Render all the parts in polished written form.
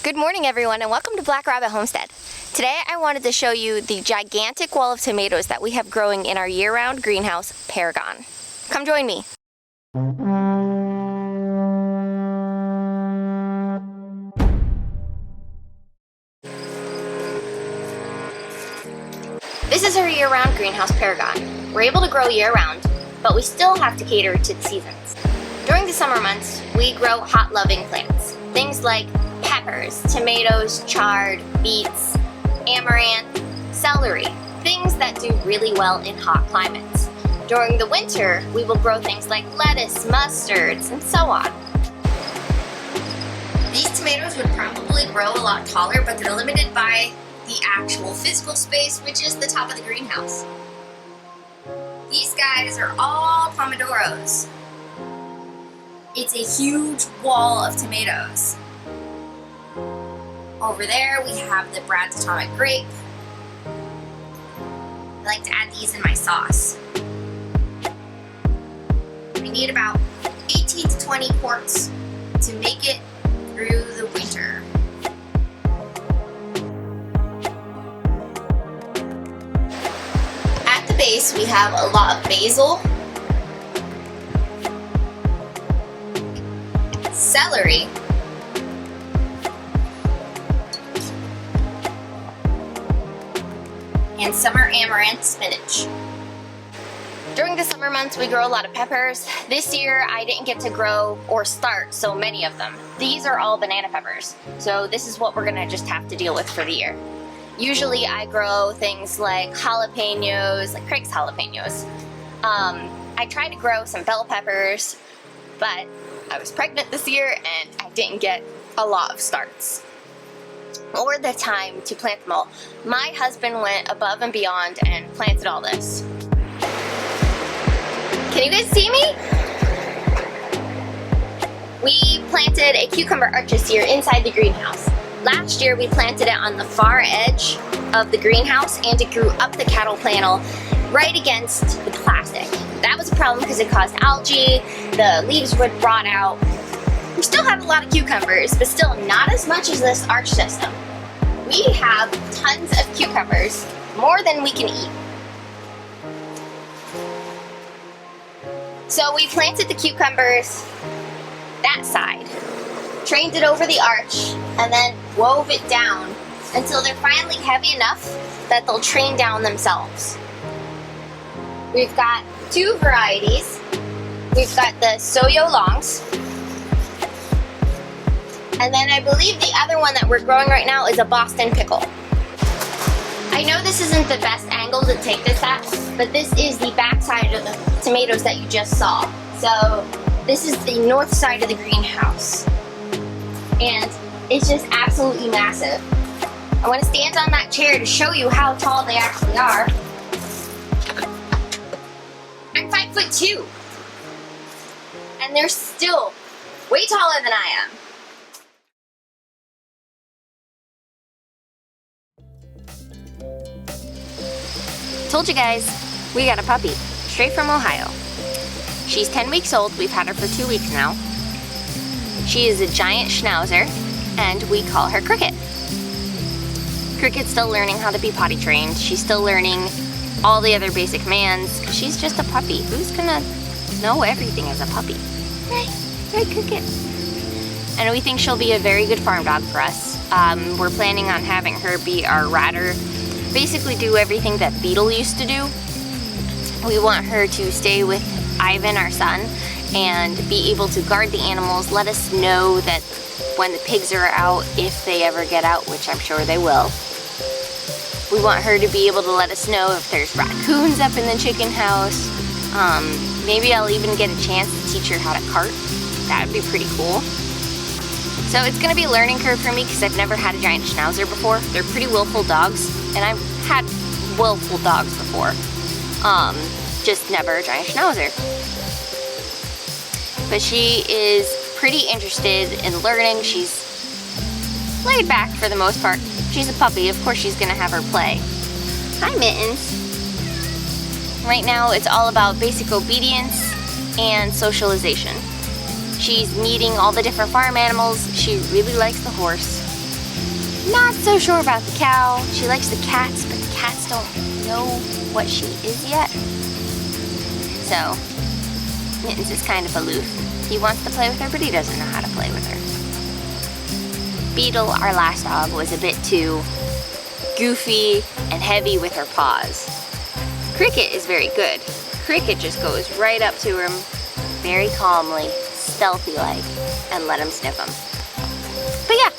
Good morning everyone and welcome to Black Rabbit Homestead. Today I wanted to show you the gigantic wall of tomatoes that we have growing in our year-round greenhouse, Paragon. Come join me. This is our year-round greenhouse, Paragon. We're able to grow year-round, but we still have to cater to the seasons. During the summer months, we grow hot-loving plants. Things like peppers, tomatoes, chard, beets, amaranth, celery, things that do really well in hot climates. During the winter, we will grow things like lettuce, mustards, and so on. These tomatoes would probably grow a lot taller, but they're limited by the actual physical space, which is the top of the greenhouse. These guys are all pomodoros. It's a huge wall of tomatoes. Over there we have the Brad's Atomic Grape. I like to add these in my sauce. We need about 18 to 20 quarts to make it through the winter. At the base we have a lot of basil, celery, and summer amaranth spinach. During the summer months we grow a lot of peppers. This year I didn't get to grow or start so many of them. These are all banana peppers, so this is what we're gonna just have to deal with for the year. Usually I grow things like jalapenos, like Craig's jalapenos. I tried to grow some bell peppers, but I was pregnant this year and I didn't get a lot of starts or the time to plant them all. My husband went above and beyond and planted all this. Can you guys see me? We planted a cucumber arch this year inside the greenhouse. Last year we planted it on the far edge of the greenhouse and it grew up the cattle panel right against the plastic. That was a problem because it caused algae, the leaves would rot out. We still have a lot of cucumbers, but still not as much as this arch system. We have tons of cucumbers, more than we can eat. So we planted the cucumbers that side, trained it over the arch, and then wove it down until they're finally heavy enough that they'll train down themselves. We've got two varieties. We've got the Soyo longs, and then I believe the other one that we're growing right now is a Boston pickle. I know this isn't the best angle to take this at, but this is the back side of the tomatoes that you just saw. So this is the north side of the greenhouse. And it's just absolutely massive. I want to stand on that chair to show you how tall they actually are. I'm 5'2". And they're still way taller than I am. Told you guys, we got a puppy, straight from Ohio. She's 10 weeks old, we've had her for 2 weeks now. She is a giant schnauzer, and we call her Cricket. Cricket's still learning how to be potty trained. She's still learning all the other basic commands. She's just a puppy. Who's gonna know everything as a puppy? Right, Cricket. And we think she'll be a very good farm dog for us. We're planning on having her be our ratter. Basically do everything that Beetle used to do. We want her to stay with Ivan, our son, and be able to guard the animals, let us know that when the pigs are out, if they ever get out, which I'm sure they will. We want her to be able to let us know if there's raccoons up in the chicken house. Maybe I'll even get a chance to teach her how to cart. That would be pretty cool. So it's gonna be a learning curve for me because I've never had a giant schnauzer before. They're pretty willful dogs, and I've had willful dogs before. Just never a giant schnauzer. But she is pretty interested in learning. She's laid back for the most part. She's a puppy, of course she's gonna have her play. Hi, Mittens. Right now it's all about basic obedience and socialization. She's meeting all the different farm animals. She really likes the horse. Not so sure about the cow. She likes the cats, but the cats don't know what she is yet. So, Mittens is kind of aloof. He wants to play with her, but he doesn't know how to play with her. Beetle, our last dog, was a bit too goofy and heavy with her paws. Cricket is very good. Cricket just goes right up to him, very calmly, stealthy-like, and let him sniff him. But yeah,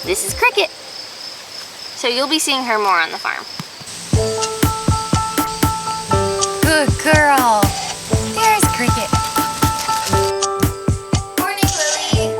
this is Cricket. So you'll be seeing her more on the farm. Good girl. There's Cricket. Morning, Lily.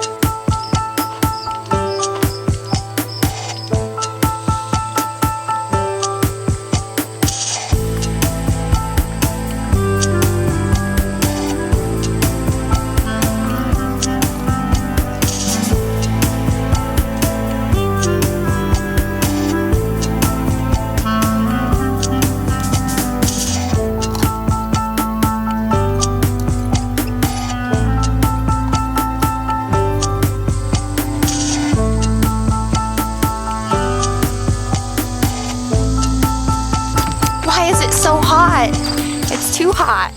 It's too hot.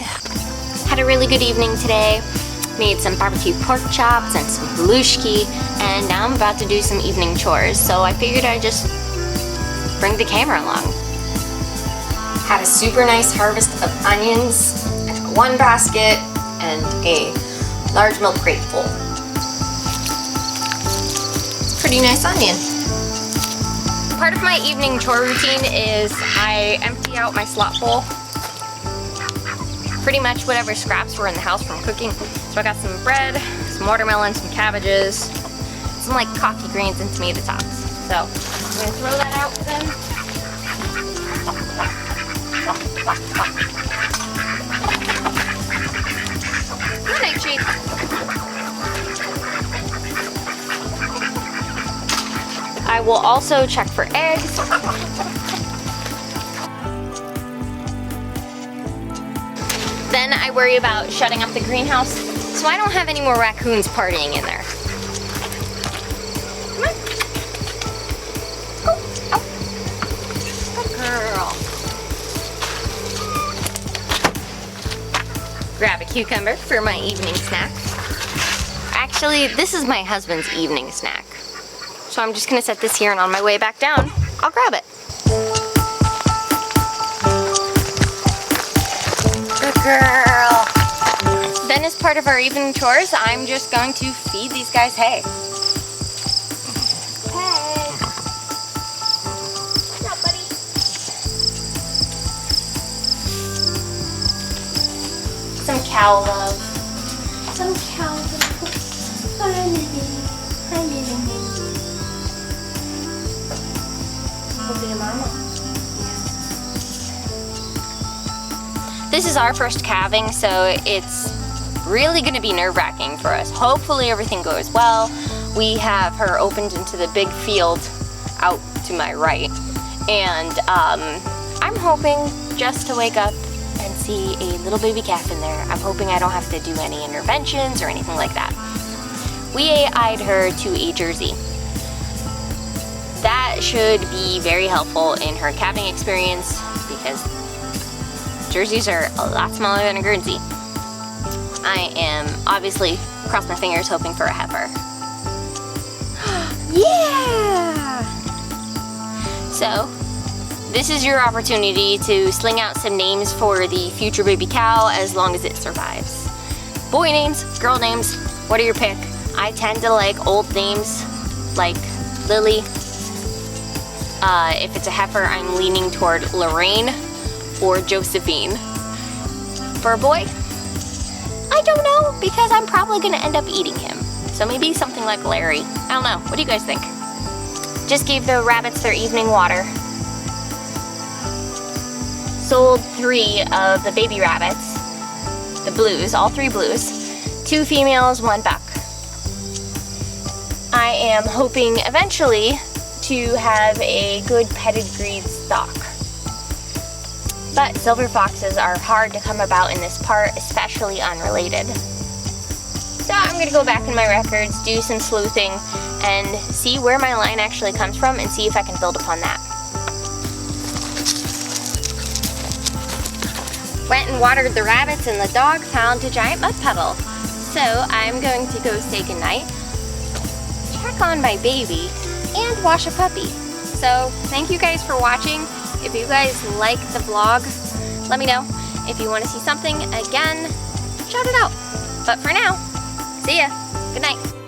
Had a really good evening today. Made some barbecue pork chops and some halushki, and now I'm about to do some evening chores, so I figured I'd just bring the camera along. Had a super nice harvest of onions, one basket, and a large milk crate full. It's a pretty nice onion. Part of my evening chore routine is I empty out my slot bowl. Pretty much whatever scraps were in the house from cooking. So I got some bread, some watermelon, some cabbages, some like coffee grains and tomato tops. So I'm gonna throw that out for them. Good night, Chief. I will also check for eggs. Then I worry about shutting up the greenhouse so I don't have any more raccoons partying in there. Come on. Go. Out. Good girl. Grab a cucumber for my evening snack. Actually, this is my husband's evening snack. So I'm just gonna set this here, and on my way back down, I'll grab it. Good girl. Then as part of our evening chores, I'm just going to feed these guys hay. Hey. What's up, buddy? Some cow love. Some cow love. Hi, Lily. Hi, Lily. Go be a mama. This is our first calving, so it's really going to be nerve-wracking for us. Hopefully everything goes well. We have her opened into the big field out to my right, and I'm hoping just to wake up and see a little baby calf in there. I'm hoping I don't have to do any interventions or anything like that. We eyed her to a Jersey. That should be very helpful in her calving experience because Jerseys are a lot smaller than a Guernsey. I am obviously, cross my fingers, hoping for a heifer. Yeah! So, this is your opportunity to sling out some names for the future baby cow as long as it survives. Boy names, girl names, what are your pick? I tend to like old names like Lily. If it's a heifer, I'm leaning toward Lorraine or Josephine. For a boy, I don't know, because I'm probably gonna end up eating him. So maybe something like Larry. I don't know. What do you guys think? Just gave the rabbits their evening water. Sold 3 of the baby rabbits. The blues, all 3 blues. 2 females, 1 buck. I am hoping eventually to have a good pedigree stock. But silver foxes are hard to come about in this part, especially unrelated. So I'm I'm gonna go back in my records, do some sleuthing, and see where my line actually comes from and see if I can build upon that. Went and watered the rabbits and the dog found a giant mud puddle. So I'm going to go say goodnight, check on my baby, and wash a puppy. So thank you guys for watching. If you guys like the vlog, let me know. If you want to see something again, shout it out. But for now, see ya. Good night.